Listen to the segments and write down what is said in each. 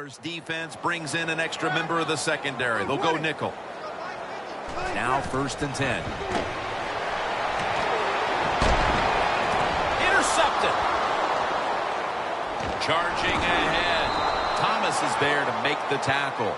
Jaguars defense brings in an extra member of the secondary. They'll go nickel. Now 1st and 10. Intercepted. Charging ahead. Thomas is there to make the tackle.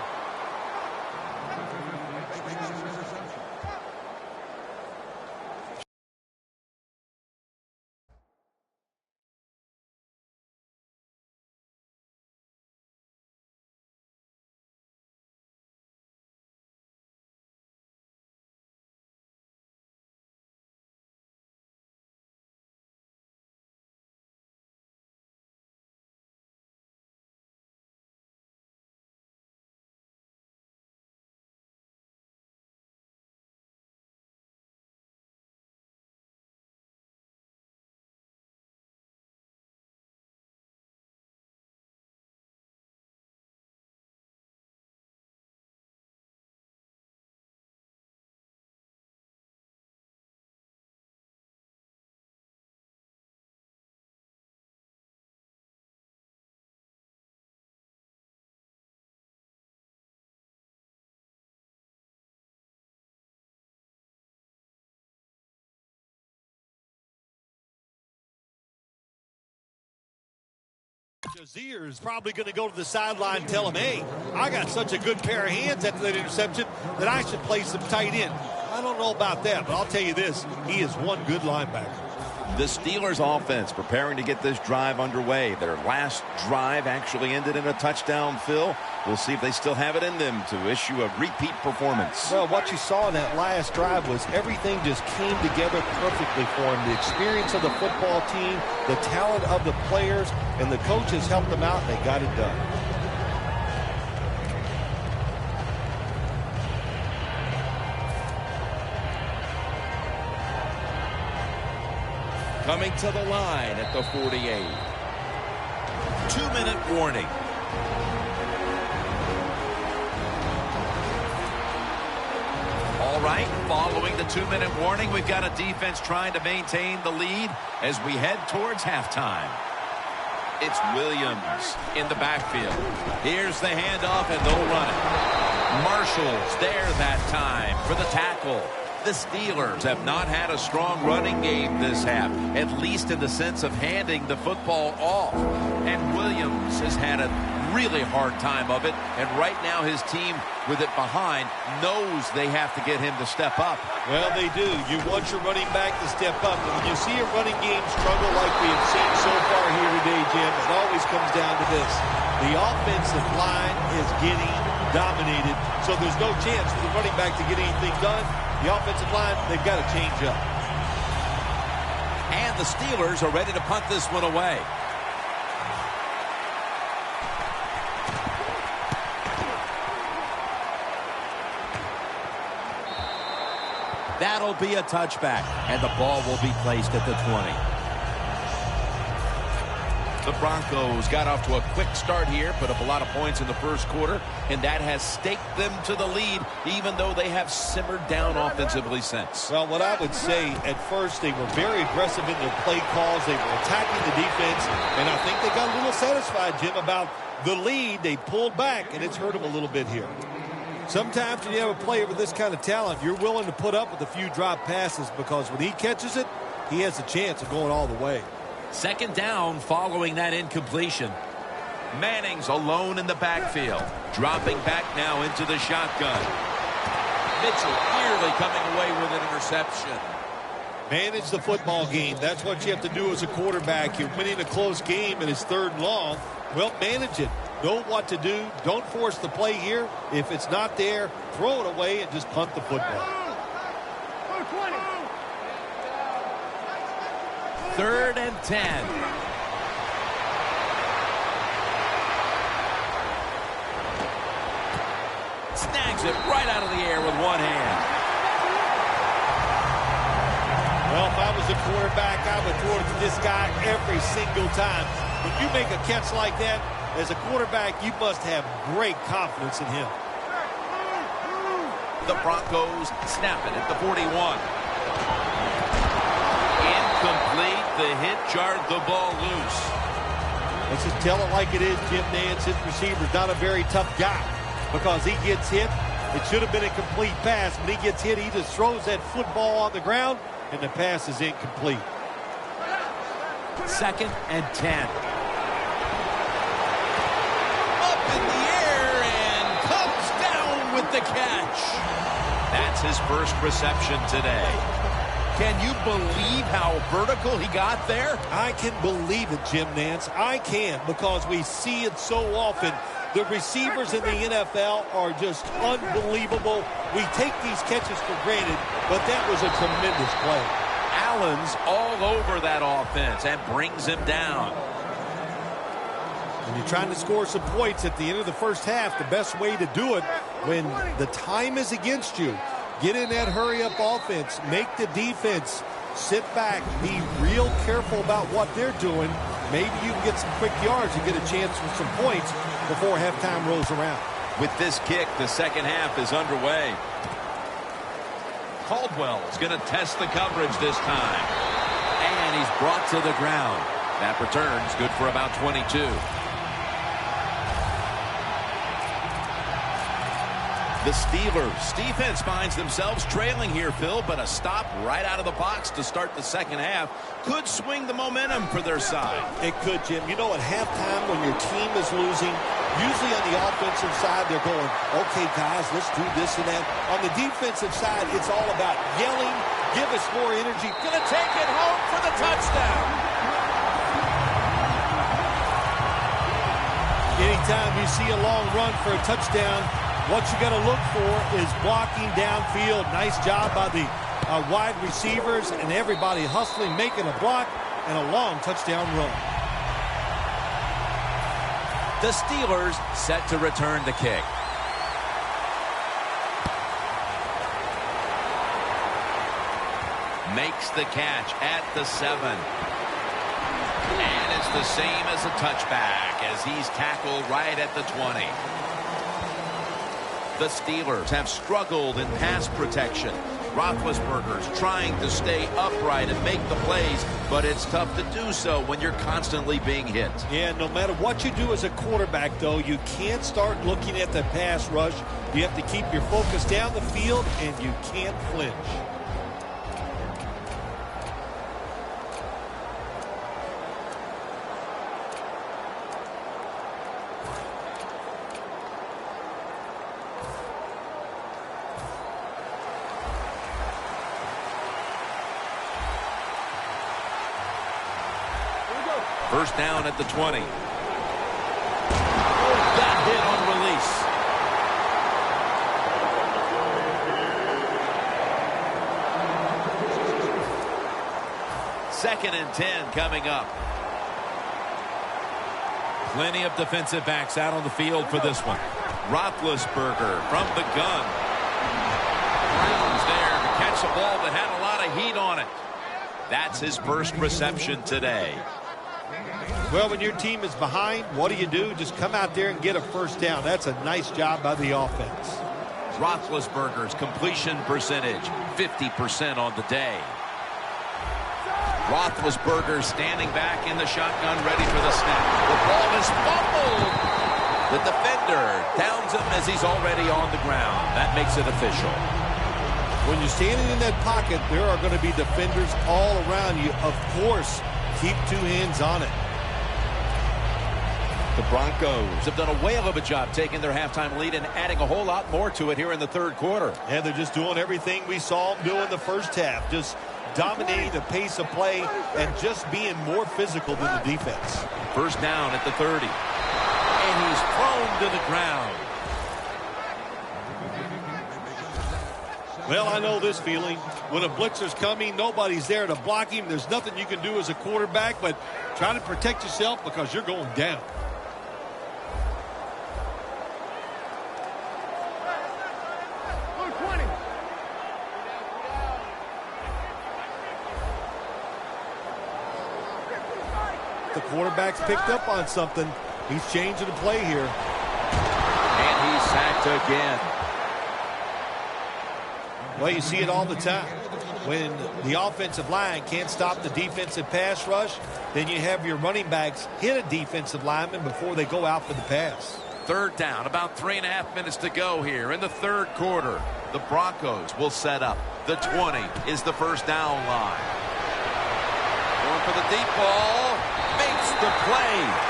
Shazier is probably going to go to the sideline and tell him, hey, I got such a good pair of hands after that interception that I should play some tight end. I don't know about that, but I'll tell you this, he is one good linebacker. The Steelers offense preparing to get this drive underway. Their last drive actually ended in a touchdown, Phil. We'll see if they still have it in them to issue a repeat performance. Well, what you saw in that last drive was everything just came together perfectly for him. The experience of the football team, the talent of the players, and the coaches helped them out, and they got it done. Coming to the line at the 48. 2-minute warning. All right, following the 2-minute warning, we've got a defense trying to maintain the lead as we head towards halftime. It's Williams in the backfield. Here's the handoff, and they'll run it. Marshall's there that time for the tackle. The Steelers have not had a strong running game this half, at least in the sense of handing the football off. And Williams has had a really hard time of it, and right now his team, with it behind, knows they have to get him to step up. Well, they do. You want your running back to step up. And when you see a running game struggle like we have seen so far here today, Jim, it always comes down to this. The offensive line is getting dominated, so there's no chance for the running back to get anything done. The offensive line, they've got to change up. And the Steelers are ready to punt this one away. That'll be a touchback, and the ball will be placed at the 20. The Broncos got off to a quick start here, put up a lot of points in the first quarter, and that has staked them to the lead, even though they have simmered down offensively since. Well, what I would say, at first, they were very aggressive in their play calls. They were attacking the defense, and I think they got a little satisfied, Jim, about the lead. They pulled back, and it's hurt them a little bit here. Sometimes when you have a player with this kind of talent, you're willing to put up with a few drop passes because when he catches it, he has a chance of going all the way. Second down following that incompletion. Manning's alone in the backfield. Dropping back now into the shotgun. Mitchell clearly coming away with an interception. Manage the football game. That's what you have to do as a quarterback. You're winning a close game and it's 3rd and long. Well, manage it. Know what to do. Don't force the play here. If it's not there, throw it away and just punt the football. 3rd and 10. Snags it right out of the air with one hand. Well, if I was a quarterback, I would throw it to this guy every single time. When you make a catch like that, as a quarterback, you must have great confidence in him. The Broncos snap it at the 41. Incomplete. The hit jarred the ball loose. Let's just tell it like it is, Jim Nance. His receiver's not a very tough guy because he gets hit. It should have been a complete pass. When he gets hit, he just throws that football on the ground, and the pass is incomplete. 2nd and 10. Up in the air and comes down with the catch. That's his first reception today. Can you believe how vertical he got there? I can believe it, Jim Nance. I can, because we see it so often. The receivers in the NFL are just unbelievable. We take these catches for granted, but that was a tremendous play. Allen's all over that offense and brings him down. When you're trying to score some points at the end of the first half, the best way to do it when the time is against you, get in that hurry-up offense, make the defense sit back, be real careful about what they're doing. Maybe you can get some quick yards and get a chance for some points before halftime rolls around. With this kick, the second half is underway. Caldwell is going to test the coverage this time. And he's brought to the ground. That return's good for about 22. The Steelers' defense finds themselves trailing here, Phil, but a stop right out of the box to start the second half could swing the momentum for their side. It could, Jim. You know, at halftime when your team is losing, usually on the offensive side, they're going, okay, guys, let's do this and that. On the defensive side, it's all about yelling, give us more energy. Gonna take it home for the touchdown. Anytime you see a long run for a touchdown, what you got to look for is blocking downfield. Nice job by the wide receivers and everybody hustling, making a block, and a long touchdown run. The Steelers set to return the kick. Makes the catch at the 7. And it's the same as a touchback as he's tackled right at the 20. The Steelers have struggled in pass protection. Roethlisberger's trying to stay upright and make the plays, but it's tough to do so when you're constantly being hit. Yeah, no matter what you do as a quarterback, though, you can't start looking at the pass rush. You have to keep your focus down the field, and you can't flinch. First down at the 20. That hit on release. Second and 10 coming up. Plenty of defensive backs out on the field for this one. Roethlisberger from the gun. Brown's there to catch a ball that had a lot of heat on it. That's his first reception today. Well, when your team is behind, what do? Just come out there and get a first down. That's a nice job by the offense. Roethlisberger's completion percentage, 50% on the day. Roethlisberger standing back in the shotgun, ready for the snap. The ball is fumbled. The defender downs him as he's already on the ground. That makes it official. When you're standing in that pocket, there are going to be defenders all around you. Of course, keep two hands on it. The Broncos have done a whale of a job taking their halftime lead and adding a whole lot more to it here in the third quarter. And they're just doing everything we saw them do in the first half. Just dominating the pace of play and just being more physical than the defense. First down at the 30. And he's thrown to the ground. Well, I know this feeling. When a blitzer's coming, nobody's there to block him. There's nothing you can do as a quarterback but try to protect yourself because you're going down. The quarterback's picked up on something. He's changing the play here. And he's sacked again. Well, you see it all the time. when the offensive line can't stop the defensive pass rush, then you have your running backs hit a defensive lineman before they go out for the pass. Third down, about 3.5 minutes to go here in the third quarter. The Broncos will set up. The 20 is the first down line. Going for the deep ball. Makes the play.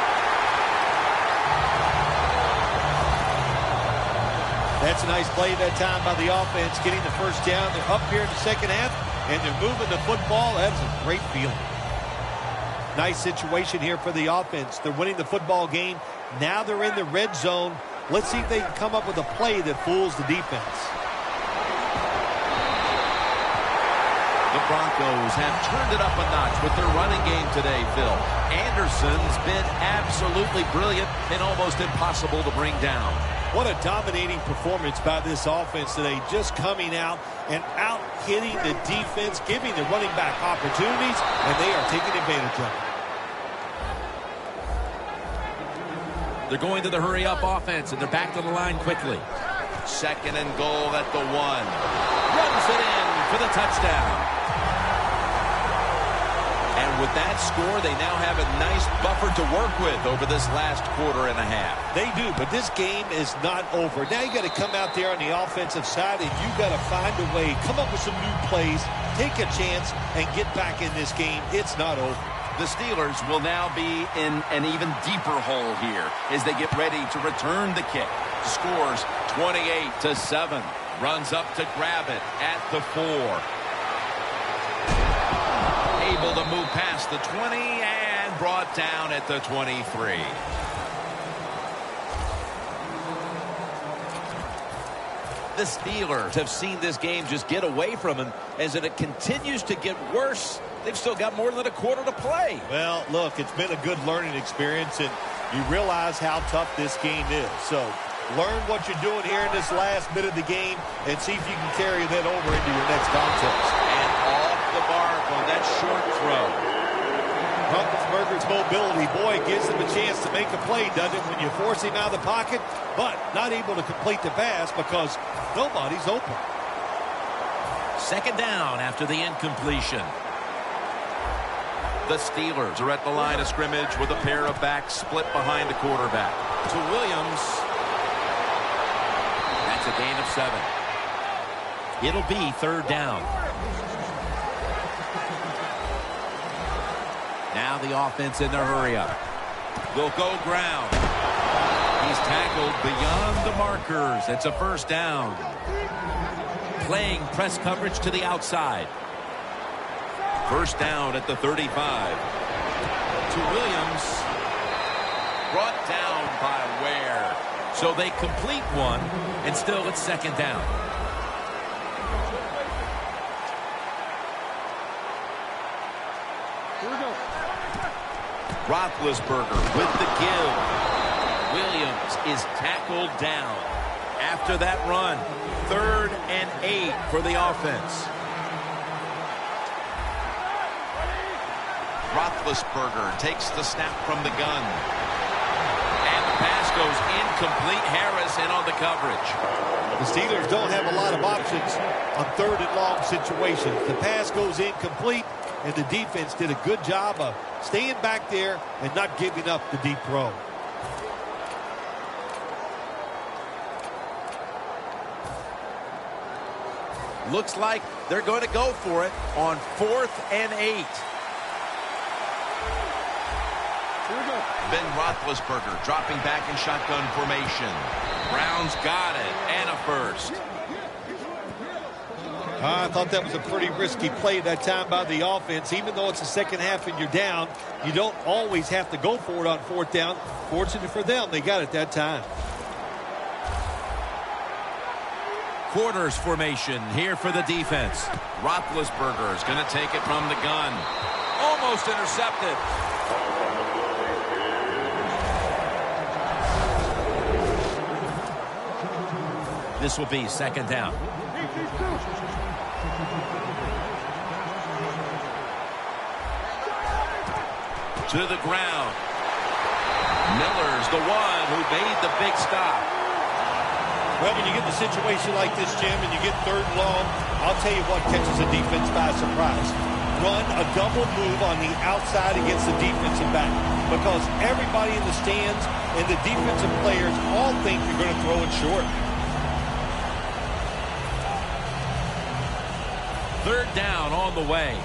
That's a nice play that time by the offense, getting the first down. They're up here in the second half, and they're moving the football. That's a great feeling. Nice situation here for the offense. They're winning the football game. Now they're in the red zone. Let's see if they can come up with a play that fools the defense. The Broncos have turned it up a notch with their running game today, Phil. Anderson's been absolutely brilliant and almost impossible to bring down. What a dominating performance by this offense today, just coming out and out-hitting the defense, giving the running back opportunities, and they are taking advantage of it. They're going to the hurry-up offense, and they're back to the line quickly. Second and goal at the 1. Runs it in for the touchdown. And with that score, they now have a nice buffer to work with over this last quarter and a half. They do, but this game is not over. Now you got to come out there on the offensive side, and you got to find a way, come up with some new plays, take a chance, and get back in this game. It's not over. The Steelers will now be in an even deeper hole here as they get ready to return the kick. Scores 28-7. Runs up to grab it at the 4. Able to move past the 20 and brought down at the 23. The Steelers have seen this game just get away from them as it continues to get worse. They've still got more than a quarter to play. Well, look, it's been a good learning experience, and you realize how tough this game is. So learn what you're doing here in this last bit of the game and see if you can carry that over into your next contest. And off the mark on that short throw. Roethlisberger's mobility, boy, gives him a chance to make a play, doesn't it, when you force him out of the pocket, but not able to complete the pass because nobody's open. Second down after the incompletion. The Steelers are at the line of scrimmage with a pair of backs split behind the quarterback. To Williams. That's a gain of 7. It'll be third down. Now the offense in their hurry-up. Will go ground. He's tackled beyond the markers. It's a first down. Playing press coverage to the outside. First down at the 35. To Williams. Brought down by Ware. So they complete one, and still it's second down. Here we go. Roethlisberger with the give. Williams is tackled down. After that run, 3rd and 8 for the offense. Roethlisberger takes the snap from the gun. And the pass goes incomplete. Harris in on the coverage. The Steelers don't have a lot of options on 3rd and long situations. The pass goes incomplete, and the defense did a good job of staying back there and not giving up the deep throw. Looks like they're going to go for it on 4th and 8. Ben Roethlisberger dropping back in shotgun formation. Browns got it, and a first. I thought that was a pretty risky play that time by the offense. Even though it's the second half and you're down, you don't always have to go for it on 4th down. Fortunate for them, they got it that time. Quarters formation here for the defense. Roethlisberger is going to take it from the gun. Almost intercepted. This will be second down. To the ground. Miller's the one who made the big stop. Well, when you get in a situation like this, Jim, and you get third and long, I'll tell you what catches the defense by surprise. Run a double move on the outside against the defensive back, because everybody in the stands and the defensive players all think you're going to throw it short. Third down on the way.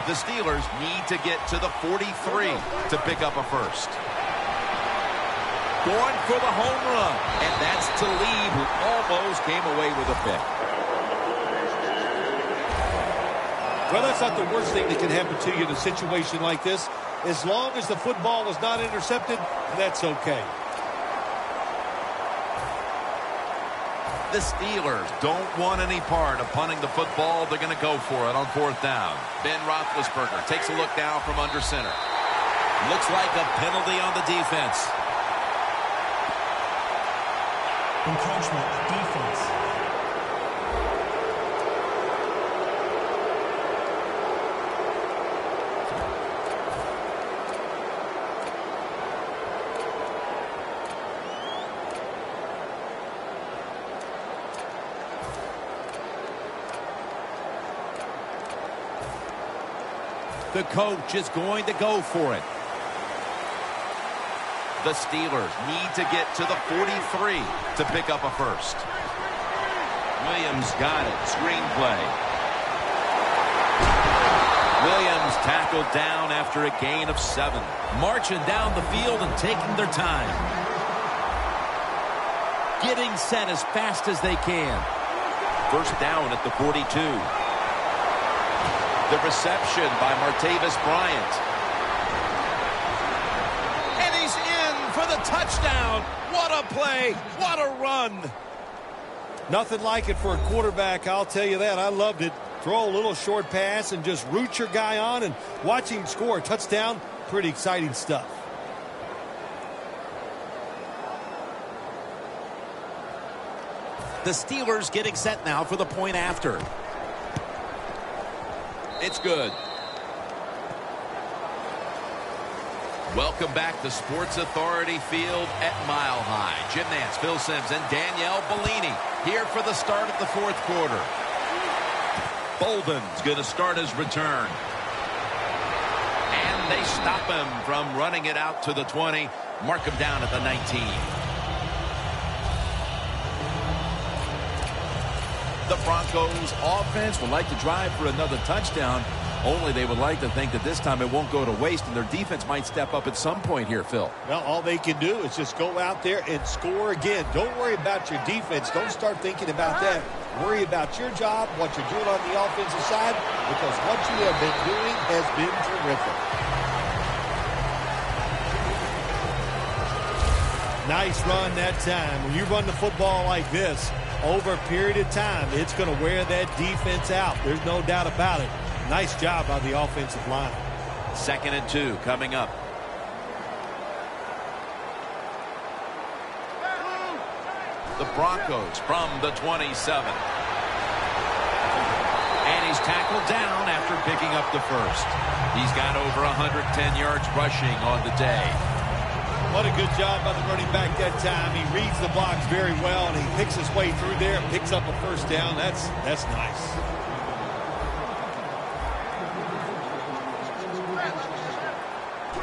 The Steelers need to get to the 43 to pick up a first. Going for the home run, and that's Talib, who almost came away with a pick. Well, that's not the worst thing that can happen to you in a situation like this. As long as the football was not intercepted, that's okay. The Steelers don't want any part of punting the football. They're going to go for it on fourth down. Ben Roethlisberger takes a look now from under center. Looks like a penalty on the defense. Encroachment, defense. The coach is going to go for it. The Steelers need to get to the 43 to pick up a first. Williams got it. Screenplay. Williams tackled down after a gain of 7. Marching down the field and taking their time. Getting set as fast as they can. First down at the 42. The reception by Martavis Bryant. And he's in for the touchdown. What a play. What a run. Nothing like it for a quarterback, I'll tell you that. I loved it. Throw a little short pass and just root your guy on and watch him score a touchdown. Pretty exciting stuff. The Steelers getting set now for the point after. It's good. Welcome back to Sports Authority Field at Mile High. Jim Nance, Phil Simms, and Danielle Bellini here for the start of the fourth quarter. Bolden's going to start his return. And they stop him from running it out to the 20. Mark him down at the 19. The Broncos offense would like to drive for another touchdown, only they would like to think that this time it won't go to waste and their defense might step up at some point here, Phil. Well, all they can do is just go out there and score again. Don't worry about your defense. Don't start thinking about that. Worry about your job, what you're doing on the offensive side, because what you have been doing has been terrific. Nice run that time. When you run the football like this, over a period of time, it's going to wear that defense out. There's no doubt about it. Nice job by the offensive line. 2nd and 2 coming up. The Broncos from the 27. And he's tackled down after picking up the first. He's got over 110 yards rushing on the day. What a good job by the running back that time. He reads the blocks very well, and he picks his way through there and picks up a first down. That's nice.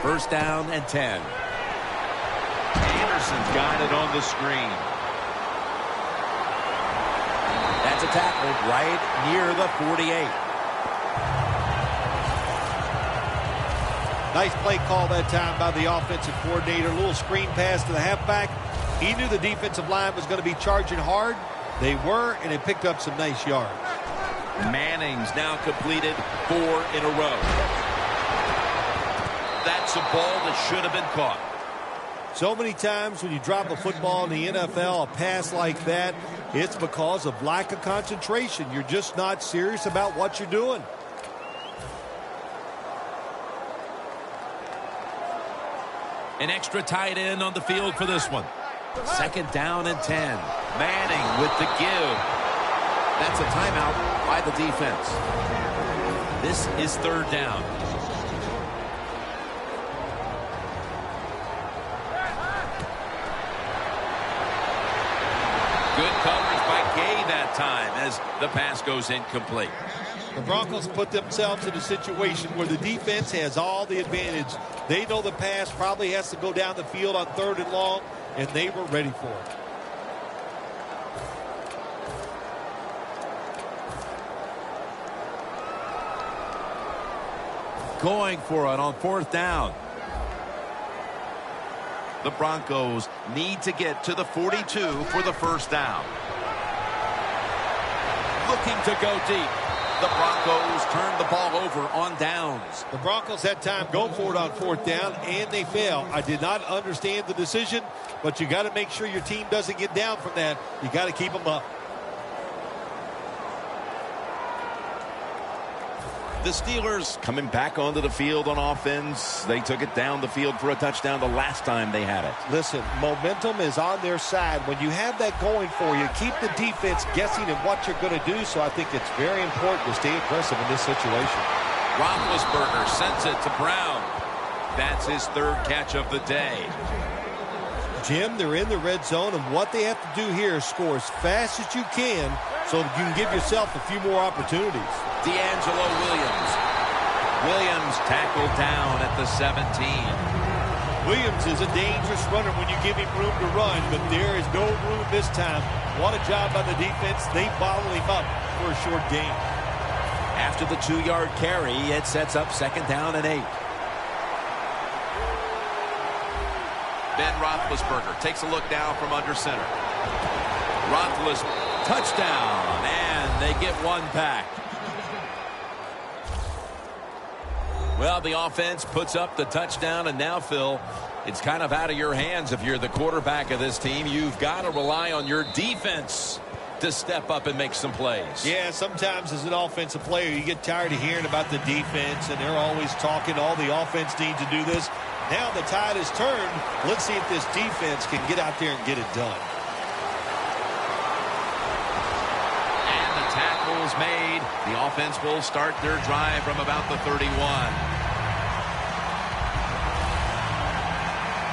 First down and 10. Anderson's got it on the screen. That's a tackle right near the 48. Nice play call that time by the offensive coordinator. A little screen pass to the halfback. He knew the defensive line was going to be charging hard. They were, and it picked up some nice yards. Manning's now completed 4 in a row. That's a ball that should have been caught. So many times when you drop a football in the NFL, a pass like that, it's because of lack of concentration. You're just not serious about what you're doing. An extra tight end on the field for this one. 2nd down and 10. Manning with the give. That's a timeout by the defense. This is 3rd down. Good coverage by Gay that time as the pass goes incomplete. The Broncos put themselves in a situation where the defense has all the advantage. They know the pass probably has to go down the field on 3rd and long, and they were ready for it. Going for it on 4th down. The Broncos need to get to the 42 for the 1st down. Looking to go deep. The Broncos turn the ball over on downs. The Broncos had time go for it on 4th down, and they fail. I did not understand the decision, but you got to make sure your team doesn't get down from that. You got to keep them up. The Steelers coming back onto the field on offense. They took it down the field for a touchdown the last time they had it. Listen, momentum is on their side. When you have that going for you, keep the defense guessing at what you're going to do. So I think it's very important to stay aggressive in this situation. Roethlisberger sends it to Brown. That's his 3rd catch of the day. Jim, they're in the red zone, and what they have to do here is score as fast as you can so that you can give yourself a few more opportunities. D'Angelo Williams. Williams tackled down at the 17. Williams is a dangerous runner when you give him room to run, but there is no room this time. What a job by the defense. They bottle him up for a short gain. After the 2-yard carry, it sets up 2nd down and 8. Ben Roethlisberger takes a look down from under center. Roethlisberger, touchdown, and they get one back. Well, the offense puts up the touchdown, and now, Phil, it's kind of out of your hands if you're the quarterback of this team. You've got to rely on your defense to step up and make some plays. Yeah, sometimes as an offensive player, you get tired of hearing about the defense, and they're always talking, all the offense needs to do this. Now the tide has turned. Let's see if this defense can get out there and get it done. And the tackle is made. The offense will start their drive from about the 31.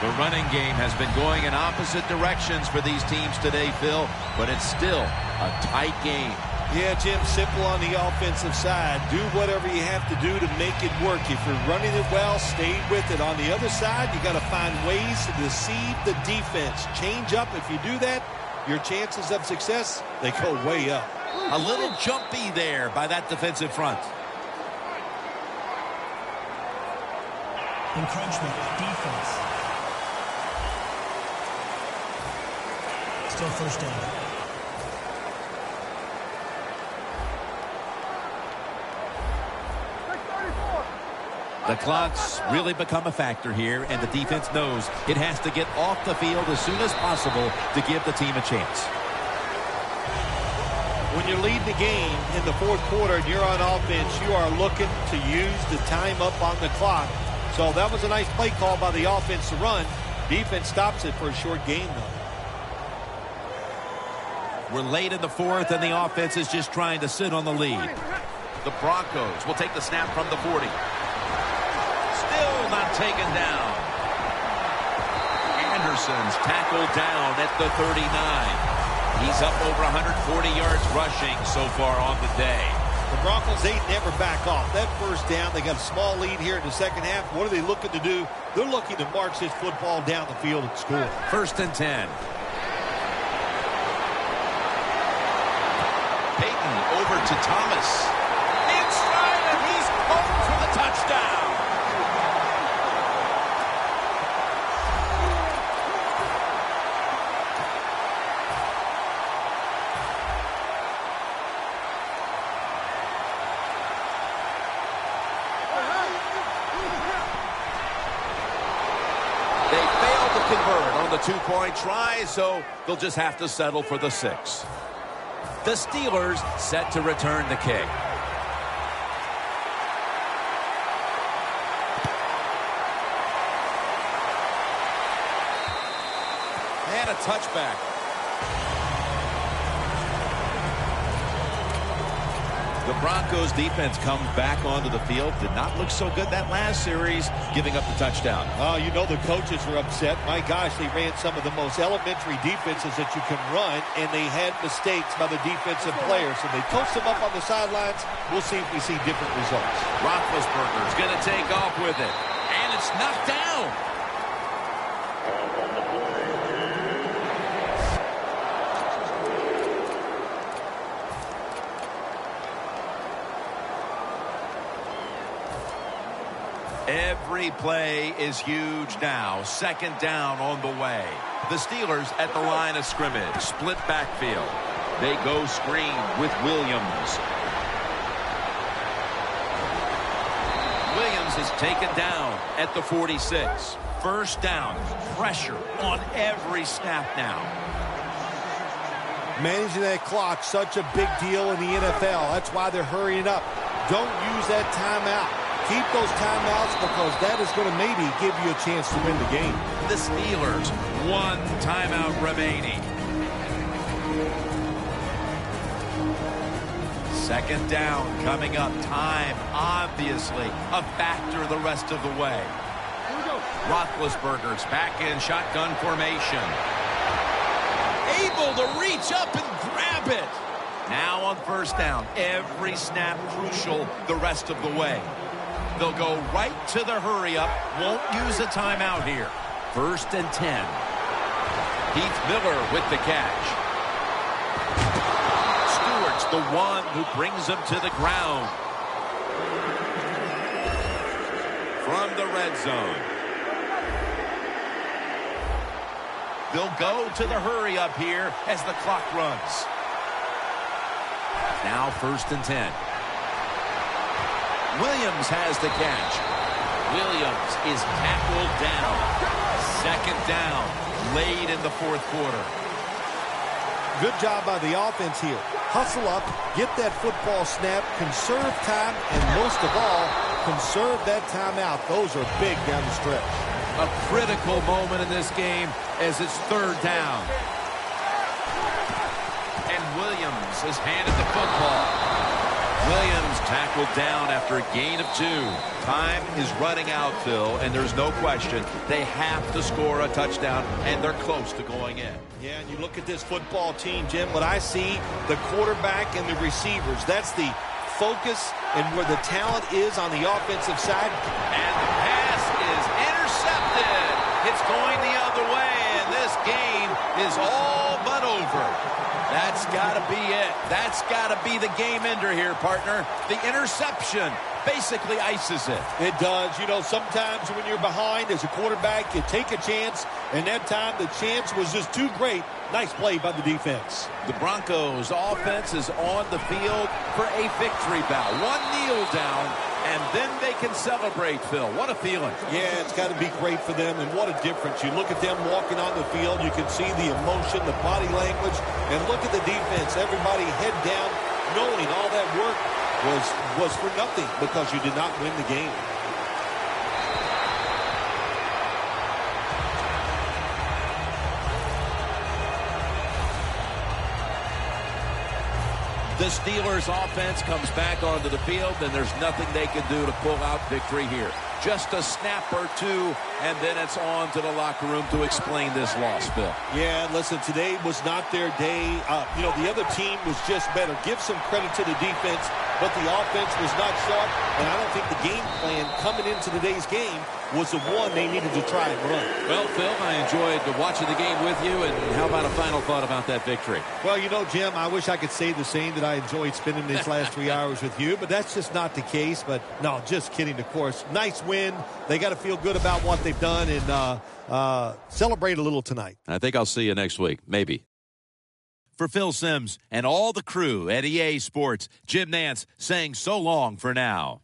The running game has been going in opposite directions for these teams today, Phil, but it's still a tight game. Yeah, Jim, simple on the offensive side. Do whatever you have to do to make it work. If you're running it well, stay with it. On the other side, you got to find ways to deceive the defense. Change up. If you do that, your chances of success, they go way up. A little jumpy there by that defensive front. Encroachment, defense. Still 1st down. The clock's really become a factor here, and the defense knows it has to get off the field as soon as possible to give the team a chance. When you're leading the game in the 4th quarter and you're on offense, you are looking to use the time up on the clock. So that was a nice play call by the offense to run. Defense stops it for a short gain, though. We're late in the 4th, and the offense is just trying to sit on the lead. The Broncos will take the snap from the 40. Still not taken down. Anderson's tackled down at the 39. He's up over 140 yards rushing so far on the day. The Broncos, they never back off. That 1st down, they got a small lead here in the 2nd half. What are they looking to do? They're looking to march this football down the field and score. 1st and 10. Peyton over to Thomas. Inside, and he's home for the touchdown. They failed to convert on the 2-point try, so they'll just have to settle for the 6. The Steelers set to return the kick. And a touchback. The Broncos defense comes back onto the field. Did not look so good that last series, giving up the touchdown. Oh, you know the coaches were upset. My gosh, they ran some of the most elementary defenses that you can run, and they had mistakes by the defensive players. So they coached them up on the sidelines. We'll see if we see different results. Roethlisberger's going to take off with it, and it's knocked down. Every play is huge now. Second down on the way. The Steelers at the line of scrimmage. Split backfield. They go screen with Williams. Williams is taken down at the 46. First down. Pressure on every snap now. Managing that clock, such a big deal in the NFL. That's why they're hurrying up. Don't use that timeout. Keep those timeouts because that is going to maybe give you a chance to win the game. The Steelers, one timeout remaining. Second down coming up. Time, obviously, a factor the rest of the way. Roethlisberger's back in shotgun formation. Able to reach up and grab it. Now on first down, every snap crucial the rest of the way. They'll go right to the hurry-up. Won't use a timeout here. First and 10. Heath Miller with the catch. Stewart's the one who brings him to the ground. From the red zone. They'll go to the hurry-up here as the clock runs. Now first and 10. Williams has the catch. Williams is tackled down. Second down, late in the fourth quarter. Good job by the offense here. Hustle up, get that football snap, conserve time, and most of all, conserve that timeout. Those are big down the stretch. A critical moment in this game as it's third down. And Williams is handed the football. Williams tackled down after a gain of 2. Time is running out, Phil, and there's no question they have to score a touchdown, and they're close to going in. Yeah, and you look at this football team, Jim, what I see, the quarterback and the receivers, that's the focus and where the talent is on the offensive side. And the pass is intercepted. It's going the other way, and this game is all but over. That's got to be it. That's got to be the game ender here, partner. The interception basically ices it. It does. You know, sometimes when you're behind as a quarterback, you take a chance, and that time the chance was just too great. Nice play by the defense. The Broncos offense is on the field for a victory bow. One kneel down, and then they can celebrate, Phil. What a feeling. Yeah, it's got to be great for them, and what a difference. You look at them walking on the field, you can see the emotion, the body language, and look at the defense. Everybody head down, knowing all that work was for nothing because you did not win the game. The Steelers offense comes back onto the field, and there's nothing they can do to pull out victory here. Just a snap or two, and then it's on to the locker room to explain this loss, Phil. Yeah, listen, today was not their day. You know, the other team was just better. Give some credit to the defense, but the offense was not sharp, and I don't think the game plan coming into today's game was the one they needed to try and run. Well, Phil, I enjoyed watching the game with you, and how about a final thought about that victory? Well, you know, Jim, I wish I could say the same, that I enjoyed spending these last 3 hours with you, but that's just not the case. But, no, just kidding, of course. Nice win. They got to feel good about what they've done and celebrate a little tonight. I think I'll see you next week, maybe. For Phil Simms and all the crew at EA Sports, Jim Nantz saying so long for now.